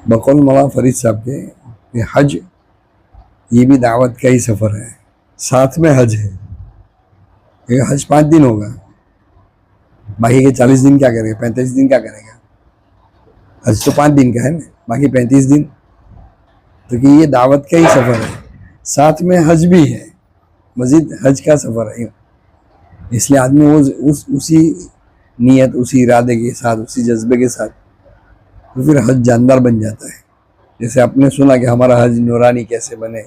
बकौल मौलाना फरीद साहब के ये हज ये भी दावत का ही सफ़र है, साथ में हज है। ये हज 5 दिन होगा, बाकी के 40 दिन क्या करेगा, 35 दिन क्या करेगा। हज तो 5 दिन का है ना, बाकी 35 दिन। तो कि ये दावत का ही सफ़र है, साथ में हज भी है, मज़ीद हज का सफ़र है। इसलिए आदमी वो उसी नीयत, उसी इरादे के साथ, उसी जज्बे के साथ तो फिर हज जानदार बन जाता है। जैसे आपने सुना कि हमारा हज नूरानी कैसे बने,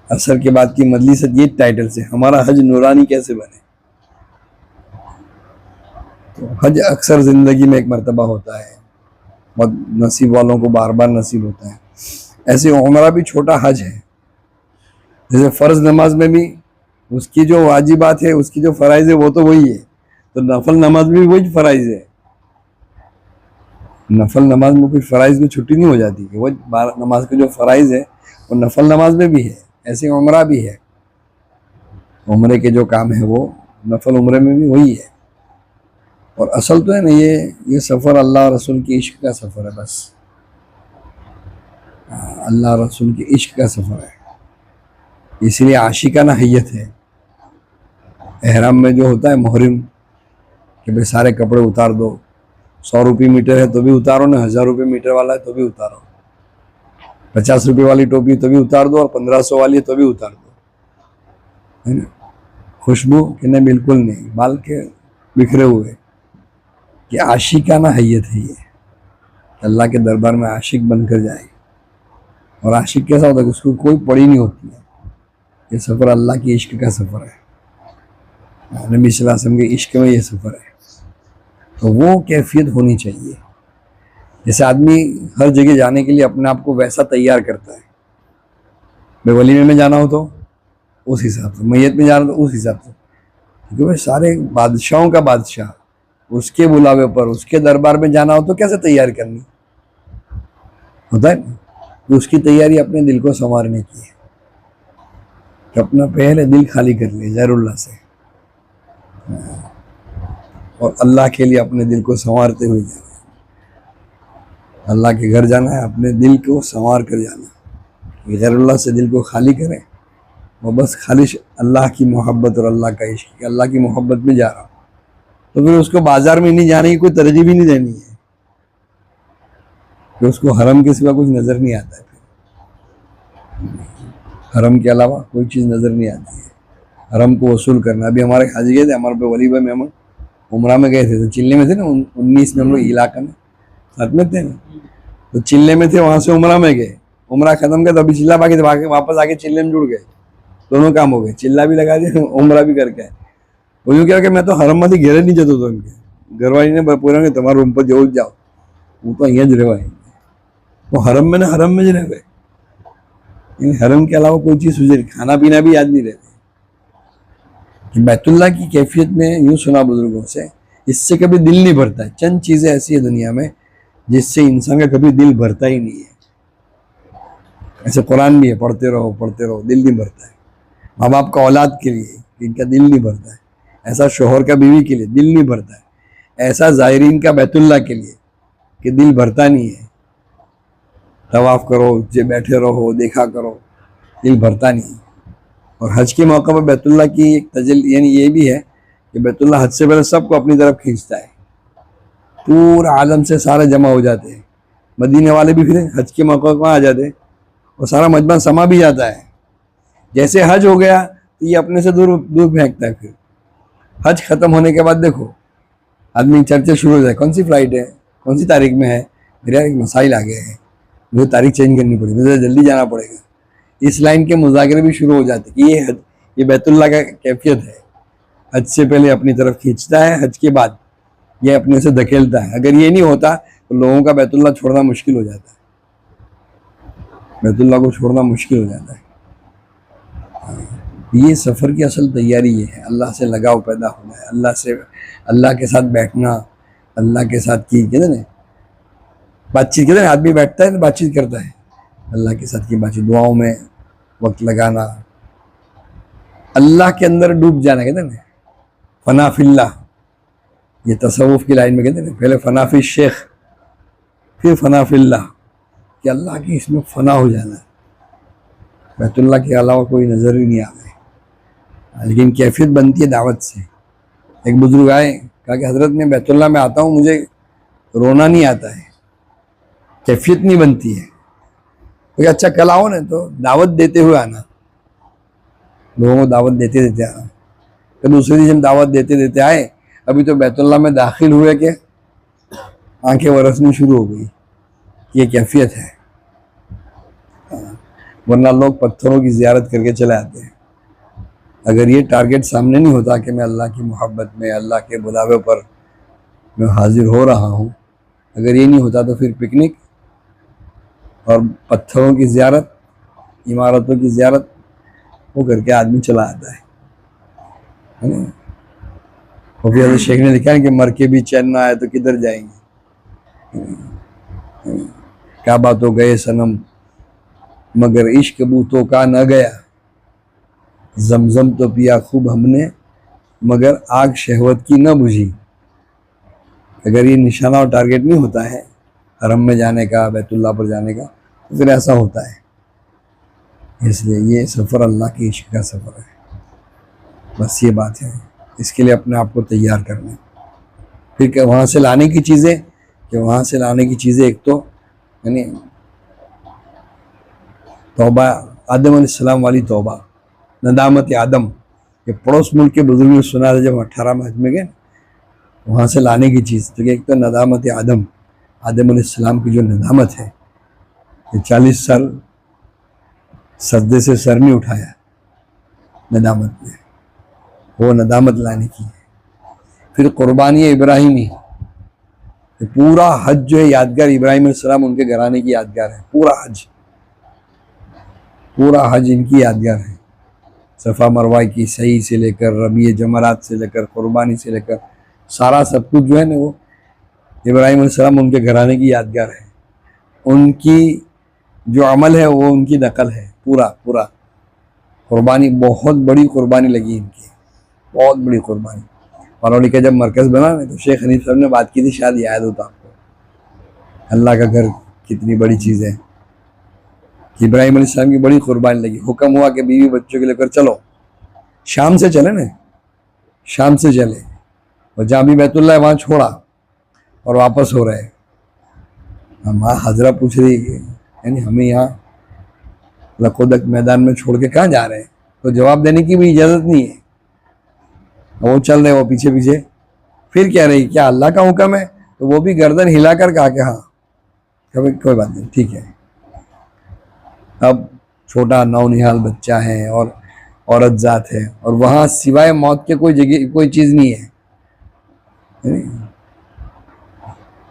असर के बाद की मजलिस ये टाइटल से, हमारा हज नूरानी कैसे बने। तो हज अक्सर ज़िंदगी में एक मर्तबा होता है, बहुत नसीब वालों को बार बार नसीब होता है। ऐसे उम्रा भी छोटा हज है। जैसे फ़र्ज़ नमाज में भी उसकी जो वाजिबात है, उसकी जो फ़राइज़ है वो तो वही है, तो नफल नमाज में भी वही फ़राइज़ है। नफल नमाज में कोई फ़राइज़ में छुट्टी नहीं हो जाती कि वो नमाज के जो फ़राइज़ है वो नफल नमाज में भी है, ऐसे उम्रा भी है। उम्रे के जो काम है वो नफल उम्रे में भी वही है। और असल तो है ना, ये सफ़र अल्लाह रसूल की इश्क का सफ़र है। बस अल्लाह रसूल के इश्क का सफ़र है, इसलिए आशिकाना हैयत है। एहराम में जो होता है मुहरिम कि भाई सारे कपड़े उतार दो, 100 रुपये मीटर है तो भी उतारो ना, 1000 रुपये मीटर वाला है तो भी उतारो, 50 रुपये वाली टोपी तो भी उतार दो, और 1500 वाली है तो भी उतार दो, है ना। खुशबू कि नहीं, बिल्कुल नहीं, बाल के बिखरे हुए, कि आशिकाना हैयत है ये, अल्लाह के दरबार में आशिक बनकर जाए। और आशिक कैसा होता है कि उसको कोई पड़ी नहीं होती है। ये सफ़र अल्लाह की इश्क का सफ़र है, नबी सल्लल्लाहु अलैहि वसल्लम के इश्क में ये सफ़र है। तो वो कैफियत होनी चाहिए। जैसे आदमी हर जगह जाने के लिए अपने आप को वैसा तैयार करता है, मैं वलीमे में जाना हो तो उस हिसाब से, मैयत में जाना तो उस हिसाब से, क्योंकि भाई सारे बादशाहों का बादशाह, उसके बुलावे पर उसके दरबार में जाना हो तो कैसे तैयार करनी होता है ना। तो उसकी तैयारी अपने दिल को संवारने की है, कि अपना पहले दिल खाली कर ले ज़रूल्लाह से, और अल्लाह के लिए अपने दिल को संवारते हुए जाना। अल्लाह के घर जाना है, अपने दिल को संवार कर जाना, ग़ैरुल्लाह से दिल को खाली करें, और बस खालिश अल्लाह की मोहब्बत और अल्लाह का इश्क, अल्लाह की मोहब्बत में जा रहा हूँ। तो फिर उसको बाजार में नहीं जाने की कोई तरजीह भी नहीं देनी है, कि उसको हरम के सिवा कुछ नज़र नहीं आता है। हरम के अलावा कोई चीज़ नज़र नहीं आती है। हरम को वसूल करना। अभी हमारे हाजी गए थे, हमारे पे वलीबा में, हम उम्रा में गए थे, तो चिल्ले में थे ना, 19 में हम लोग इलाका में साथ में थे ना, तो चिल्ले में थे, वहाँ से उम्रा में गए, उम्रा ख़त्म कर, तभी चिल्ला बाकी थे, वापस आके चिल्ले में जुड़ गए, दोनों काम हो गए, चिल्ला भी लगा दिया, उम्रा भी करके। वो यूँ क्या कि मैं तो हरम में घेरे नहीं जाता, तो इनके घरवाली ने पूरा तुम्हारे रूम पर जो जाओ, वो तो અહીંયા જ રહેવાય, वो हरम में ना, हरम में ज रह गए। हरम के अलावा कोई चीज़ सुझे, खाना पीना भी याद नहीं रहती। बैतुल्लाह की कैफियत में यूँ सुना बुजुर्गों से, इससे कभी दिल नहीं भरता है। चंद चीज़ें ऐसी है दुनिया में जिससे इंसान का कभी दिल भरता ही नहीं है। ऐसे कुरान भी है, पढ़ते रहो दिल नहीं भरता है। माँ बाप का औलाद के लिए, इनका दिल नहीं भरता है। ऐसा शोहर का बीवी के लिए दिल नहीं भरता है। ऐसा ज़ायरीन का बैतुल्लाह के लिए कि दिल भरता नहीं है। तवाफ़ करो, जे बैठे रहो, देखा करो, दिल भरता नहीं। और हज के मौके पर बैतुल्लाह की एक तजल्ली, यानी ये भी है कि बैतुल्लाह हज से पहले सबको अपनी तरफ खींचता है, पूरा आलम से सारे जमा हो जाते हैं। मदीने वाले भी फिर हज के मौके पर आ जाते हैं, और सारा मजमा समा भी जाता है। जैसे हज हो गया तो ये अपने से दूर दूर फेंकता है। फिर हज ख़त्म होने के बाद देखो आदमी चर्चा शुरू हो जाए, कौन सी फ़्लाइट है, कौन सी तारीख में है, मेरे यार एक मसाइल आ गए हैं, मुझे तारीख चेंज करनी पड़ेगी, मुझे जल्दी जाना पड़ेगा। इस लाइन के मुज़ाकरे भी शुरू हो जाते कि ये बैतुल्लाह का कैफियत है। हज से पहले अपनी तरफ खींचता है, हज के बाद ये अपने से धकेलता है। अगर ये नहीं होता तो लोगों का बैतुल्लाह छोड़ना मुश्किल हो जाता है, बैतुल्लाह को छोड़ना मुश्किल हो जाता है। ये सफ़र की असल तैयारी ये है, अल्लाह से लगाव पैदा होना है, अल्लाह के साथ बैठना, अल्लाह के साथ की कहते ना बातचीत, कहते ना आदमी बैठता है तो बातचीत करता है, अल्लाह के साथ की बातचीत, दुआओं में वक्त लगाना, अल्लाह के अंदर डूब जाना, कहते ना फना फिल्लाह। ये तसव्वुफ़ की लाइन में कहते हैं पहले फना फी शेख, फिर फना फिल्लाह, कि अल्लाह की इसमें फना हो जाना, बैतुल्लाह के अलावा कोई नज़र ही नहीं आ रहा। लेकिन कैफियत बनती है दावत से। एक बुजुर्ग आए, कहा कि हज़रत मैं बैतुल्लाह में आता हूँ, मुझे रोना नहीं आता है, कैफियत नहीं बनती है। तो अच्छा कल आओ ना, तो दावत देते हुए आना, लोगों को दावत देते देते आना। तो दूसरे दिन हम दावत देते देते आए, अभी तो बैतुल्लाह में दाखिल हुए कि आंखें बरसनी शुरू हो गई। ये कैफियत है। वरना लोग पत्थरों की ज़ियारत करके चले आते हैं। अगर ये टारगेट सामने नहीं होता कि मैं अल्लाह की मोहब्बत में, अल्लाह के बुलावे पर मैं हाजिर हो रहा हूँ, अगर ये नहीं होता तो फिर पिकनिक और पत्थरों की ज़ियारत, इमारतों की ज़ियारत वो करके आदमी चला आता है ना। और फिर शेख ने लिखा है कि मर के भी चैन ना आए तो किधर जाएंगे। काबा तो गए सनम मगर इश्क बूतों का न गया, जमजम तो पिया खूब हमने मगर आग शहवत की न बुझी। अगर ये निशाना और टारगेट नहीं होता है हरम में जाने का, बैतुल्लाह पर जाने का, तो फिर ऐसा होता है। इसलिए ये सफ़र अल्लाह के इश्क का सफ़र है। बस ये बात है, इसके लिए अपने आप को तैयार करना है। फिर वहाँ से लाने की चीज़ें, कि वहाँ से लाने की चीज़ें एक तो यानी तौबा, आदम अलैहिस्सलाम वाली तौबा, नदामत आदम। ये पड़ोस मुल्क के बुजुर्ग ने सुना था जब 18 में हज में गए, वहाँ से लाने की चीज़ तो एक तो नदामत आदम, आदम अलैहिस्सलाम की जो नदामत है, ये 40 साल सजदे से सर नहीं उठाया नदामत में, वो नदामत लाने की है। फिर कुर्बानी इब्राहिमी, पूरा हज जो है यादगार, इब्राहिम अलैहिस्सलाम उनके घराने की यादगार है। पूरा हज इनकी यादगार है। सफ़ा मरवा की सही से लेकर, रबी जमरात से लेकर, कुर्बानी से लेकर, सारा सब कुछ जो है ना वो इब्राहिम अलैहिस्सलाम उनके घराने की यादगार है। उनकी जो अमल है वो उनकी नकल है। पूरा कुर्बानी, बहुत बड़ी कुर्बानी लगी इनकी, बहुत बड़ी कुर्बानी। पारौली का जब मरकज़ बना ना, तो शेख हनीफ साहब ने बात की थी, शायद याद होता आपको। अल्लाह का घर कितनी बड़ी चीज़ है। इब्राहिम अलैहिस्सलाम की बड़ी कुर्बानी लगी। हुक्म हुआ कि बीवी बच्चों के लेकर चलो, शाम से चले ना, शाम से चले, और जहाँ भी बैतुल्लाह है वहाँ छोड़ा और वापस हो रहे। माँ हाजरा पूछ रही है यानी हमें यहाँ लकोदक मैदान में छोड़ के कहाँ जा रहे हैं, तो जवाब देने की भी इजाज़त नहीं है। वो चल रहे, वो पीछे पीछे। फिर कह रही क्या अल्लाह का हुक्म है, तो वो भी गर्दन हिलाकर कहा कि हाँ कोई बात नहीं, ठीक है। अब छोटा नौनिहाल बच्चा है और औरत जात है, और वहाँ सिवाय मौत के कोई जगह, कोई चीज़ नहीं है।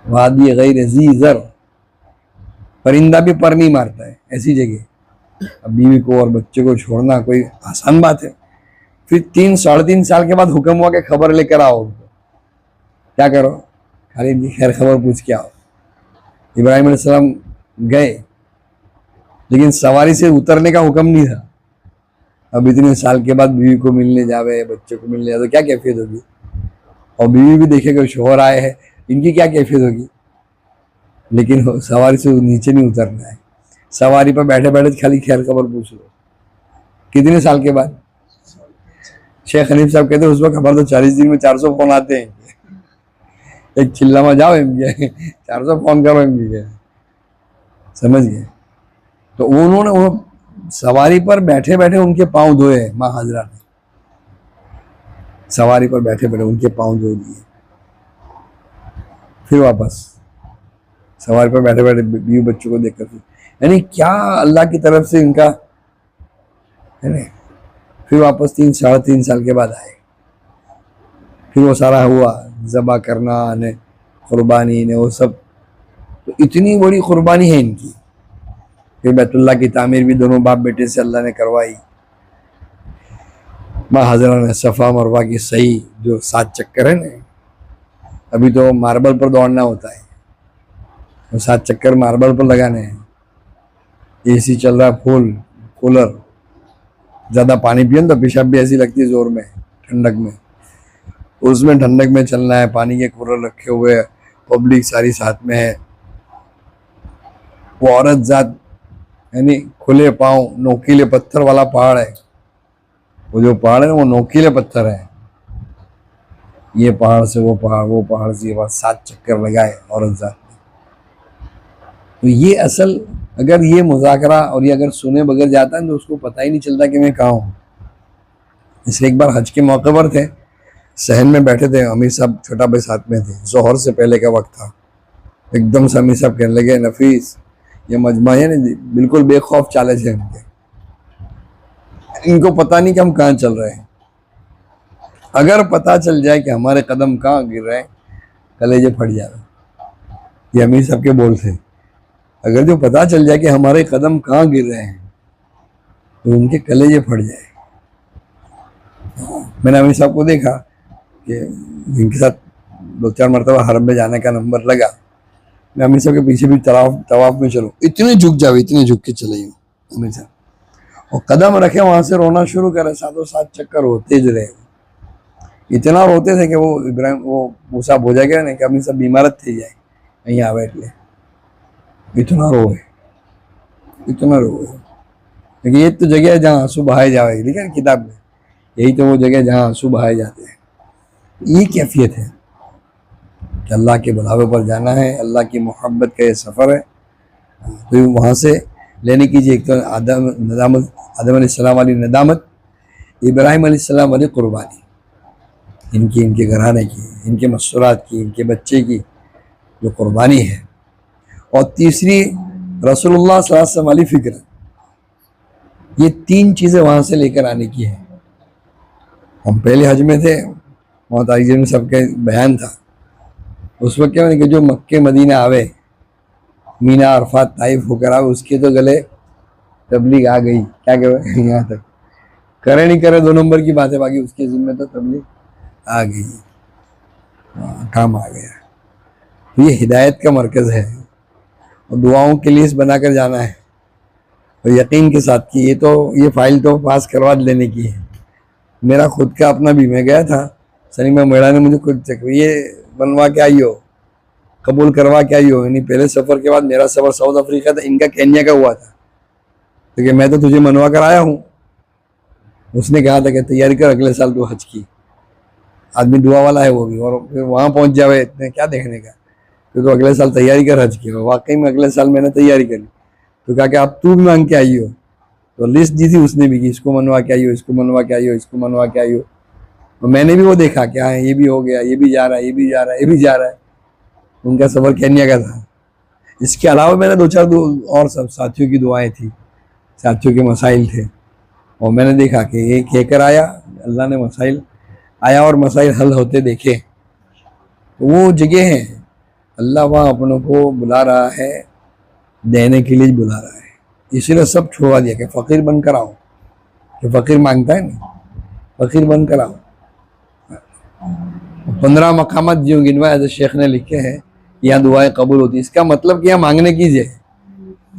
वादी गैर ज़ी ज़र, परिंदा भी पर नहीं मारता है, ऐसी जगह। अब बीवी को और बच्चे को छोड़ना कोई आसान बात है। फिर 3-3.5 साल के बाद हुक्म हुआ कि खबर लेकर आओ उनको। क्या करो, खाली इनकी खैर खबर पूछ के आओ। इब्राहिम अलैहिस्सलाम गए, लेकिन सवारी से उतरने का हुक्म नहीं था। अब इतने साल के बाद बीवी को मिलने जावे, बच्चे को मिलने जावे, तो क्या कैफियत होगी। और बीवी भी देखेगा शोहर आए हैं, इनकी क्या कैफियत होगी। लेकिन सवारी से नीचे नहीं उतरना है, सवारी पर बैठे बैठे खाली खैर खबर पूछ लो। कितने साल के बाद। शेख हनीफ साहब कहते हैं उस वक्त हमारे तो 40 दिन में 400 फोन आते हैं। एक चिल्ला में जाओ एमपी 400 फोन करो एमपी, समझ गए। तो उन्होंने वो सवारी पर बैठे बैठे उनके पाँव धोए, माँ हाजरा ने सवारी पर बैठे बैठे उनके पाँव धो दिए। फिर वापस सवारी पर बैठे बैठे बीवी बच्चों को देखकर, यानी क्या अल्लाह की तरफ से इनका है ना। फिर वापस 3-3.5 साल के बाद आए। फिर वो सारा हुआ, ज़बा करना ने, कुर्बानी ने, वो सब। तो इतनी बड़ी कुर्बानी है इनकी। फिर बैतुल्लाह की तामीर भी दोनों बाप बेटे से अल्लाह ने करवाई। माँ हाजरा ने सफ़ा मरवा की सही जो 7 चक्कर है ना, अभी तो मार्बल पर दौड़ना होता है, तो 7 चक्कर मार्बल पर लगाने हैं। एसी चल रहा, फुल कूलर, ज़्यादा पानी पिए तो पेशाब भी ऐसी लगती है जोर में, ठंडक में। उसमें ठंडक में चलना है, पानी के कूलर रखे हुए, पब्लिक सारी साथ में है, वो औरत जात यानी खुले पांव नोकीले पत्थर वाला पहाड़ है। वो जो पहाड़ है वो नोकीले पत्थर है। ये पहाड़ से वो पहाड़, वो पहाड़ से ये पहाड़, 7 चक्कर लगाए औरत जात ने। तो ये असल, अगर ये मुज़ाकरा और ये अगर सुने बगैर जाता है तो उसको पता ही नहीं चलता कि मैं कहाँ हूँ। इसलिए एक बार हज के मौके पर थे, सहन में बैठे थे, अमीर साहब छोटा भाई साथ में थे, जोहर से पहले का वक्त था। एकदम से अमीर साहब कहने लगे, नफीस ये मजमा है ना, बिल्कुल बेखौफ चाले थे इनके, इनको पता नहीं कि हम कहाँ चल रहे हैं। अगर पता चल जाए कि हमारे कदम कहाँ गिर रहे हैं, कलेजे फट जाए। ये अमीर साहब के बोल थे। अगर जो पता चल जाए कि हमारे कदम कहाँ गिर रहे हैं तो उनके कलेजे फट जाए। मैंने अमीर साहब को देखा कि इनके साथ 2-4 मरतबा हरम में जाने का नंबर लगा। मैं अमीर साहब के पीछे भी तवाफ में चलूँ, इतने झुक जाओ, इतने झुक के चले यूँ अमीर साहब, और कदम रखे वहां से रोना शुरू करे। 7 चक्कर होते ज रहे, इतना रोते थे कि वो इब्राहिम वो मूसा बोझा गया नहीं कि अमीर साहब बीमारत थी जाए અહીં આવે એટલે इतना रोए, इतना रोए। लेकिन ये तो जगह है जहाँ आंसू बहाए जाए, लिखा है किताब में, यही तो वो जगह जहाँ आंसू बहाए जाते हैं। ये कैफियत है कि अल्लाह के बुलावे पर जाना है, अल्लाह की मोहब्बत का ये सफ़र है। तो वहाँ से लेने कीजिए, एक तो आदम अलैहिस्सलाम वाली नदामत, इब्राहिम अलैहिस्सलाम वाली कुर्बानी, इनके घराने की, इनके मसूरात की, इनके बच्चे की जो कुर्बानी है, और तीसरी रसूलुल्लाह सल्लल्लाहु अलैहि वसल्लम वाली फिक्र। ये 3 चीज़ें वहाँ से लेकर आने की है। हम पहले हज में थे, वहाँ तारीख में सबके बयान था। उस वक्त क्या कि जो मक्के मदीना आवे, मीना अरफात ताइफ होकर आवे, उसके तो गले तबलीग आ गई, क्या कहे यहाँ तक करे नहीं करे 2 नंबर की बात है, बाकी उसके जिम्मे तो तबलीग आ गई, काम आ गया। तो ये हिदायत का मरकज़ है और दुआओं की लिस्ट बनाकर जाना है और यकीन के साथ कि ये फाइल तो पास करवा लेने की है। मेरा खुद का अपना भी, मैं गया था सलीमा मेड़ा ने मुझे खुद ये बनवा के आई हो, कबूल करवा के आई हो। यानी पहले सफ़र के बाद मेरा सफ़र साउथ अफ्रीका था, इनका केन्या का हुआ था। तो मैं तो तुझे मनवा कर आया हूँ। उसने कहा था कि तैयारी कर, अगले साल तू हज की। आदमी दुआ वाला है वो भी, और फिर वहाँ पहुँच जावे, इतने क्या देखने का, तो अगले साल तैयारी कर हज की। वाकई में अगले साल मैंने तैयारी करी। तो कहा कि आप तू भी मांग के आई हो, तो लिस्ट दी थी उसने भी कि इसको मनवा के आई हो, इसको मनवा के आई हो, इसको मनवा के आई हो। तो मैंने भी वो देखा कि हाँ ये भी हो गया, ये भी जा रहा है, ये भी जा रहा है, ये भी जा रहा है। उनका सफ़र केन्या का था। इसके अलावा मैंने 2-4 और सब साथियों की दुआएं थी, साथियों के मसाइल थे, और मैंने देखा कि ये कहकर आया, अल्लाह ने मसाइल आया और मसाइल हल होते देखे। तो वो जगह है, अल्लाह वहाँ अपनों को बुला रहा है, देने के लिए बुला रहा है। इसीलिए सब छोड़वा दिया कि फ़कीर बनकर आओ, कि फ़कीर मांगता है ना, फ़कीर बनकर आओ। 15 मकामात जो गिनवाए शेख ने लिखे हैं, यहाँ दुआएं कबूल होती है। इसका मतलब कि यहाँ मांगने कीजिए।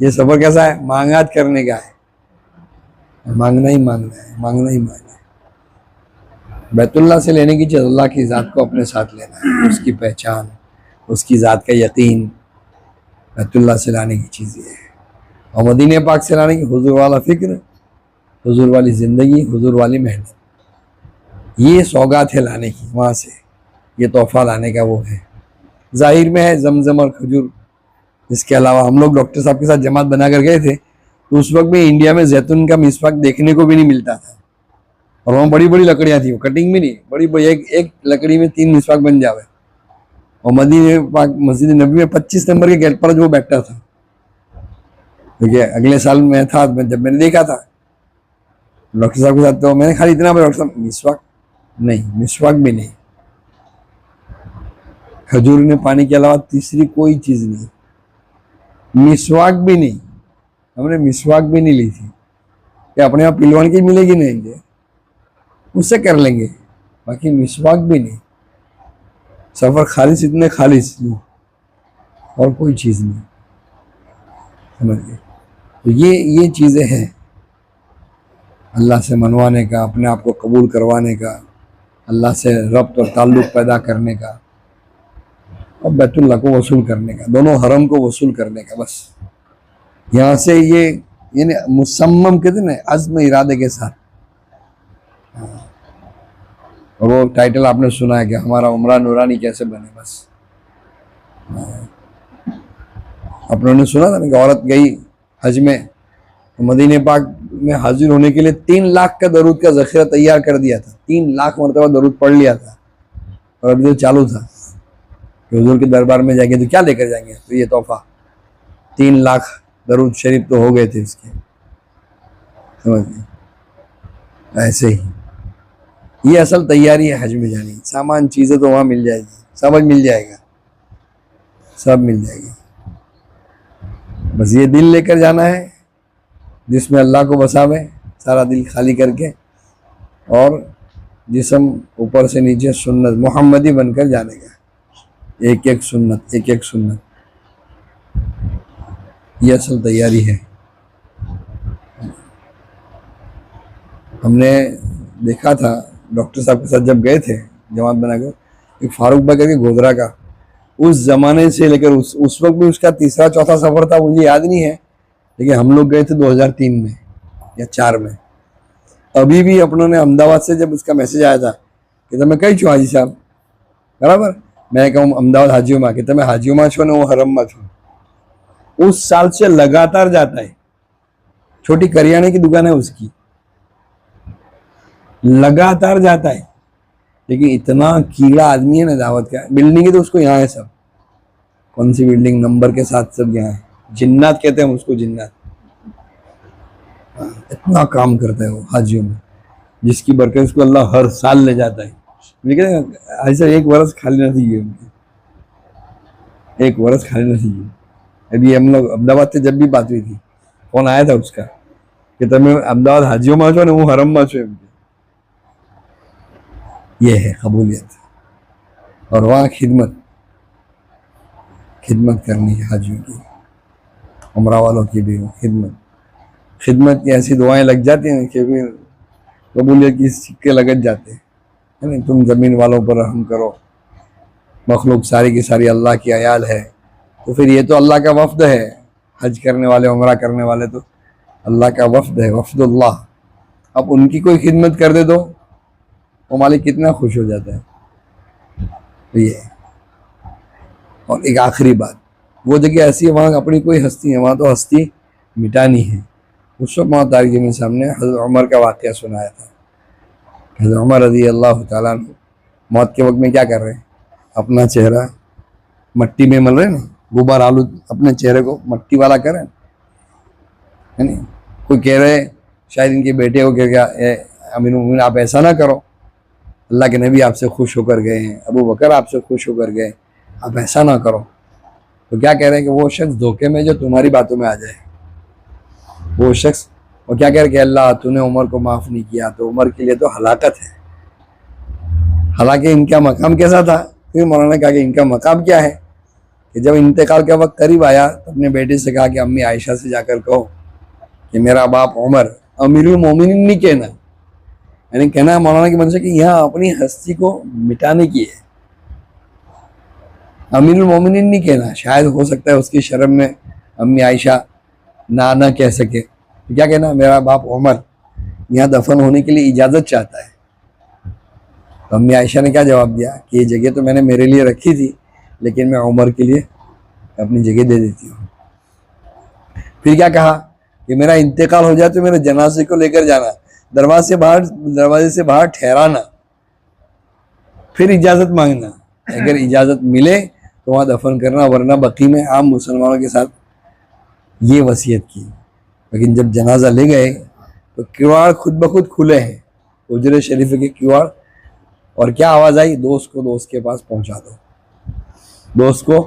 ये सफ़र कैसा है, मांगात करने का है, मांगना ही मांगना है, मांगना ही मांगना है। बैतुल्लाह से लेने की चीज़, अल्लाह की ज़ात को अपने साथ लेना है, उसकी पहचान, उसकी ज़ात का यकीन, बैतुल्लाह से लाने की चीज़ ये है। और मदीने पाक से लाने की हुजूर वाला फ़िक्र, हुजूर वाली ज़िंदगी, हुजूर वाली मेहनत, ये सौगात है लाने की वहाँ से, ये तोहफ़ा लाने का वो है। ज़ाहिर में है जमजम और खजूर। इसके अलावा हम लोग डॉक्टर साहब के साथ जमात बना कर गए थे, तो उस वक्त में इंडिया में जैतून का मिसवाक देखने को भी नहीं मिलता था, और वहाँ बड़ी बड़ी लकड़ियाँ थी, वो कटिंग भी नहीं, बड़ी बड़ी एक लकड़ी में 3 मिसवाक बन जावे। और मदीने पाक मस्जिद नबी में 25 नंबर के गेट पर जो बैठा था, क्योंकि अगले साल मैं था, जब मैंने देखा था डॉक्टर साहब के साथ, तो मैंने खाली इतना डॉक्टर साहब मिसवाक नहीं, मिसवाक भी नहीं, खजूर ने पानी के अलावा तीसरी कोई चीज़ नहीं, मिसवाक भी नहीं। हमने मिसवाक भी नहीं ली थी कि अपने यहाँ पिलवान की मिलेगी नहीं, उससे कर लेंगे, बाकी मिसवाक भी नहीं। सफ़र खालिस, इतने खालिस, और कोई चीज़ नहीं, समझ गए। तो ये चीज़ें हैं अल्लाह से मनवाने का, अपने आप को कबूल करवाने का, अल्लाह से रब्त और ताल्लुक़ पैदा करने का, और बैतुल्लाह को वसूल करने का, दोनों हरम को वसूल करने का। बस यहाँ से ये यानी मुसम्मम कहते हैं ना, अज़्म इरादे के साथ। और वो टाइटल आपने सुना है कि हमारा उम्रा नूरानी कैसे बने। बस अपनों ने सुना था ना कि औरत गई हज में, तो मदीने पाक में हाजिर होने के लिए 3 लाख का दरूद का जखीरा तैयार कर दिया था। 3 लाख मरतबा दरूद पढ़ लिया था। और अभी तो चालू था कि हुजूर के दरबार में जाएंगे तो क्या लेकर जाएंगे, तो ये तोहफा 3 लाख दरूद शरीफ तो हो गए थे इसके, समझ गए। ऐसे ही ये असल तैयारी है हज में जाने की। सामान चीज़ें तो वहाँ मिल जाएगी, सब मिल जाएगा, सब मिल जाएगी। बस ये दिल लेकर जाना है जिसमें अल्लाह को बसावे, सारा दिल खाली करके, और जिस्म ऊपर से नीचे सुन्नत मोहम्मदी बनकर जाने का। एक एक सुन्नत, एक एक सुन्नत, ये असल तैयारी है। हमने देखा था डॉक्टर साहब के साथ जब गए थे जमात बनाकर, एक फारूक भाई करके गोधरा का, उस जमाने से लेकर उस वक्त भी उसका तीसरा चौथा सफर था, मुझे याद नहीं है, लेकिन हम लोग गए थे 2003 में या 4 में। अभी भी अपनों ने अहमदाबाद से जब उसका मैसेज आया था कि તમે કઈ છો હાજી સાહેબ, બરાબર, मैं कहूँ अहमदाबाद हाजियों में कि તમે हाजियों में छो ने वो हरम में छो। उस साल से लगातार जाता है। छोटी करियाने की दुकान है उसकी, लगातार जाता है। लेकिन इतना कीड़ा आदमी है ना दावत का। बिल्डिंग है तो उसको यहाँ है सब, कौन सी बिल्डिंग नंबर के साथ सब यहाँ है। जिन्नात कहते हैं उसको, जिन्नात। इतना काम करता है वो हाजियों में, जिसकी बरकत उसको अल्लाह हर साल ले जाता है। लेकिन ऐसा 1 वर्ष खाली नहीं है उनके, 1 वर्ष खाली नहीं है। अभी हम लोग अहमदाबाद से जब भी बात हुई थी, फोन आया था उसका कि તમે अहमदाबाद हाजियों में छो ने હું हरम में छो। ये है कबूलियत। और वहाँ खिदमत करनी है हाजियों की, उम्रा वालों की भी खिदमत की ऐसी दुआएं लग जाती हैं कि फिर कबूलियत की सिक्के लगत जाते हैं, है ना। तुम ज़मीन वालों पर रहम करो, मखलूक सारी की सारी अल्लाह की अयाल है, तो फिर ये तो अल्लाह का वफ्द है। हज करने वाले, उम्रा करने वाले तो अल्लाह का वफ्द है, वफ्दुल्लाह। अब उनकी कोई खिदमत कर दे तो वो मालिक कितना खुश हो जाता है। तो ये, और एक आखिरी बात, वो जगह ऐसी है वहाँ अपनी कोई हस्ती है, वहाँ तो हस्ती मिटानी है। उस वक्त वहाँ तारिक जमीन सामने हज़रत उमर का वाक़या सुनाया था। हज़रत उमर रज़ी अल्लाह ताला अन्हु मौत के वक्त में क्या कर रहे हैं, अपना चेहरा मट्टी में मल रहे हैं ना, गुबार आलूद अपने चेहरे को मट्टी वाला करें, है नहीं। कोई कह रहे शायद इनके बेटे को, क्या अमीर मोमिन आप ऐसा ना करो, अल्लाह के नबी आपसे खुश होकर गए हैं, अबू बकर आपसे खुश होकर गए, आप ऐसा ना करो। तो क्या कह रहे हैं कि वो शख्स धोखे में जो तुम्हारी बातों में आ जाए, वो शख्स, वो क्या कह रहे कि अल्लाह तूने उमर को माफ़ नहीं किया तो उमर के लिए तो हलाकत है। हालांकि इनका मकाम कैसा था, फिर मौलाना ने कहा कि इनका मकाम क्या है कि जब इंतकाल का वक्त करीब आया तो अपने बेटे से कहा कि अम्मी आयशा से जाकर कहो कि मेरा बाप उमर अमीरुल मोमिनीन नहीं कहना, यानी कहना मौलाना की मंशा कि यहाँ अपनी हस्ती को मिटाने की है, अमीरुल मोमिनीन नहीं कहना। शायद हो सकता है उसकी शर्म में अम्मी आयशा ना कह सके, तो क्या कहना, मेरा बाप उमर यहाँ दफन होने के लिए इजाज़त चाहता है। तो अम्मी आयशा ने क्या जवाब दिया कि ये जगह तो मैंने मेरे लिए रखी थी, लेकिन मैं उमर के लिए अपनी जगह दे देती हूँ। फिर क्या कहा कि मेरा इंतकाल हो जाए तो मेरे जनाजे को लेकर जाना, दरवाजे से बाहर ठहराना, फिर इजाज़त मांगना, अगर इजाज़त मिले तो वहाँ दफन करना, वरना बकी में आम मुसलमानों के साथ। ये वसीयत की। लेकिन जब जनाजा ले गए तो किवाड़ खुद ब खुद खुले हैं, हुजरे शरीफ के किवाड़, और क्या आवाज़ आई, दोस्त को दोस्त के पास पहुँचा दो, दोस्त को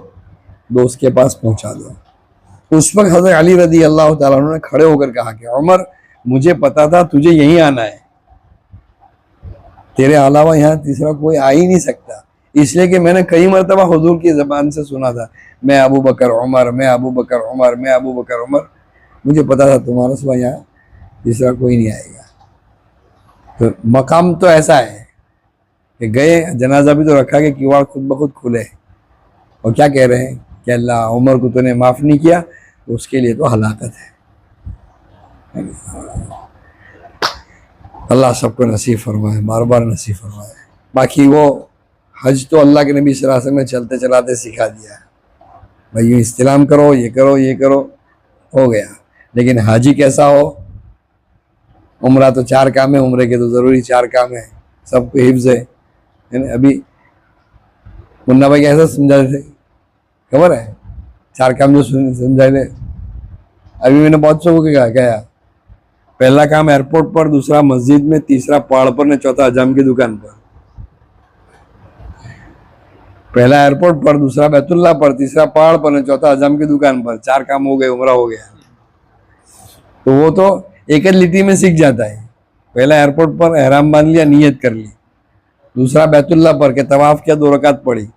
दोस्त के पास पहुँचा दो। उस वक्त हज़रत अली रज़ी अल्लाह ताला अन्हु ने खड़े होकर कहा कि उमर, मुझे पता था तुझे यहीं आना है, तेरे अलावा यहाँ तीसरा कोई आ ही नहीं सकता, इसलिए कि मैंने कई मरतबा हुजूर की ज़बान से सुना था, मैं अबू बकर उमर, मैं अबू बकर उमर, मैं अबू बकर उमर। मुझे पता था तुम्हारा सिवा यहाँ तीसरा कोई नहीं आएगा। तो मकाम तो ऐसा है कि गए, जनाजा भी तो रखा कि किवाड़ खुद ब खुद खुले, और क्या कह रहे हैं कि अल्लाह उमर को तूने माफ़ नहीं किया तो उसके लिए तो हलाकत है। अल्लाह सबको नसीब फरमाए, बार बार नसीब फरमाए। बाकी वो हज तो अल्लाह के नबी सल्लल्लाहु अलैहि वसल्लम ने चलते चलाते सिखा दिया है, भाई ये इस्तिलाम करो, ये करो, ये करो, हो गया। लेकिन हाजी कैसा हो, उम्रा तो 4 काम है, उम्रे के तो ज़रूरी 4 काम है, सबको हिफ्ज है ना। अभी मुन्ना भाई कैसा समझा थे, खबर है 4 काम जो समझाए थे। अभी मैंने बहुत सबको कहा, पहला काम एयरपोर्ट पर, दूसरा मस्जिद में, तीसरा पहाड़ पर ने, चौथा हजाम की दुकान पर। पहला एयरपोर्ट पर, दूसरा बैतुल्लाह पर, तीसरा पहाड़ पर ने, चौथा हजाम की दुकान पर। 4 काम हो गए, उम्रा हो गया। तो वो तो एक लिटी में सीख जाता है। पहला एयरपोर्ट पर एहराम बांध लिया, नियत कर ली, दूसरा बैतुल्लाह पर के तवाफ किया, 2 रकात पढ़ी,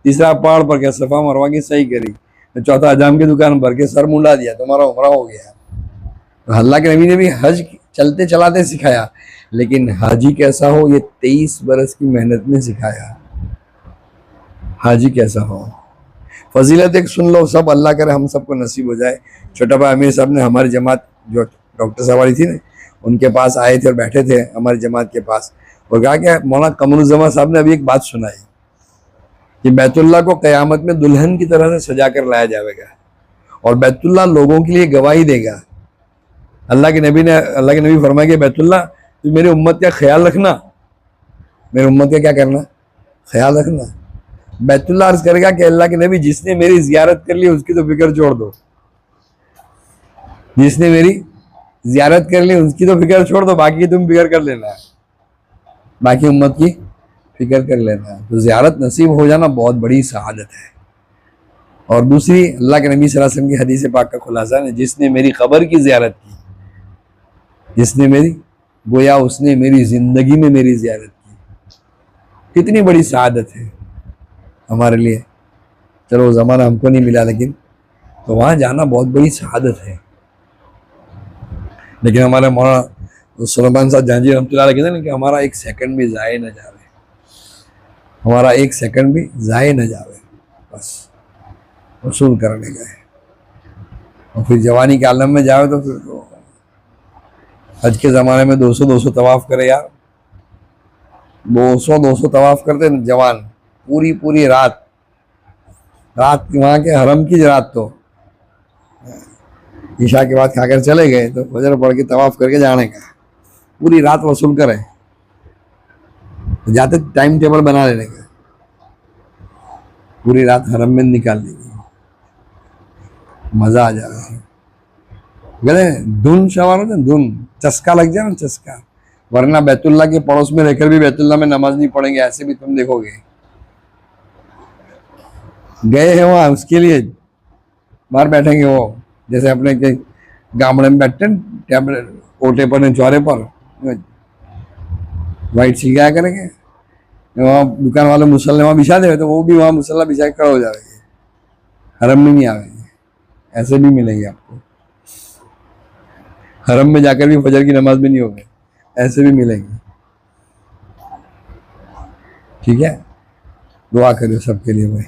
तीसरा पहाड़ पर के सफा मरवा की सही करी, चौथा हजाम की दुकान पर के सर मुंडा दिया, तुम्हारा उम्रा हो गया। तो अल्लाह के नबी ने भी हज चलते चलाते सिखाया, लेकिन हाजी कैसा हो ये 23 बरस की मेहनत में सिखाया। हाजी कैसा हो, फजीलत एक सुन लो सब, अल्लाह करे हम सबको नसीब हो जाए। छोटा भाई अमीर साहब ने हमारी जमात, जो डॉक्टर साहब वाली थी ना, उनके पास आए थे और बैठे थे हमारी जमात के पास, और कहा कि मौलाना कमरुज़्ज़मान साहब ने अभी एक बात सुनाई कि बैतुल्लाह को क़यामत में दुल्हन की तरह से सजा कर लाया जाएगा, और बैतुल्लाह लोगों के लिए गवाही देगा। अल्लाह के नबी फरमाया कि बैतुल्लाह तू मेरी उम्मत का ख्याल रखना, मेरी उम्मत का क्या करना, ख्याल रखना। बैतुल्लाह अर्ज करेगा कि अल्लाह के नबी जिसने मेरी जियारत कर ली उसकी तो फिक्र छोड़ दो, जिसने मेरी जियारत कर ली उसकी तो फिक्र छोड़ दो, बाकी तुम फिक्र कर लेना, बाकी उम्मत की फिक्र कर लेना। तो जियारत नसीब हो जाना बहुत बड़ी सआदत है। और दूसरी, अल्लाह के नबी सल्लल्लाहु अलैहि वसल्लम की हदीस पाक का खुलासा है, जिसने मेरी खबर की जियारत की, जिसने मेरी, गोया उसने मेरी जिंदगी में मेरी जियारत की। कितनी बड़ी सआदत है हमारे लिए। चलो ज़माना हमको नहीं मिला, लेकिन तो वहाँ जाना बहुत बड़ी सआदत है। लेकिन हमारे मौलाना सुलेमान साहब जहांजी रहमतुल्लाह अलैह कहते हैं कि हमारा 1 सेकंड भी ज़ाये न जावे, हमारा 1 सेकंड भी ज़ाये न जावे, बस वसूल करने गए। और फिर जवानी के आलम में जाओ तो फिर तो हज के ज़माने में 200 तवाफ़ करे यार, 200 तवाफ़ करते जवान, पूरी रात वहाँ के हरम की रात। तो ईशा के बाद खाकर चले गए तो फजर पढ़ के तवाफ़ करके जाने का, पूरी रात वसूल करें, तो जाते टाइम टेबल बना लेने का, पूरी रात हरम में निकाल लेंगे, मज़ा आ जाएगा। कहते धुन सवार होते, धुन चस्का लग जाए ना, चस्का। वरना बैतुल्लाह के पड़ोस में रहकर भी बैतुल्लाह में नमाज नहीं पढ़ेंगे, ऐसे भी तुम देखोगे। गए हैं वहाँ उसके लिए, बाहर बैठेंगे वो, जैसे अपने के गामड़े में बैठते टेबल ओटे पर, चौरे पर वाइट सिखाया करेंगे, वहाँ दुकान वाले मुसल्ले वहाँ बिछा देवे, तो वो भी वहाँ मुसल्ला बिछा के खड़ा हो जाएंगे, हरम में नहीं आवेंगे। ऐसे भी मिलेंगे आपको, हरम में जाकर भी फजर की नमाज में नहीं होंगे, ऐसे भी मिलेंगे। ठीक है, दुआ करिए सबके लिए भाई।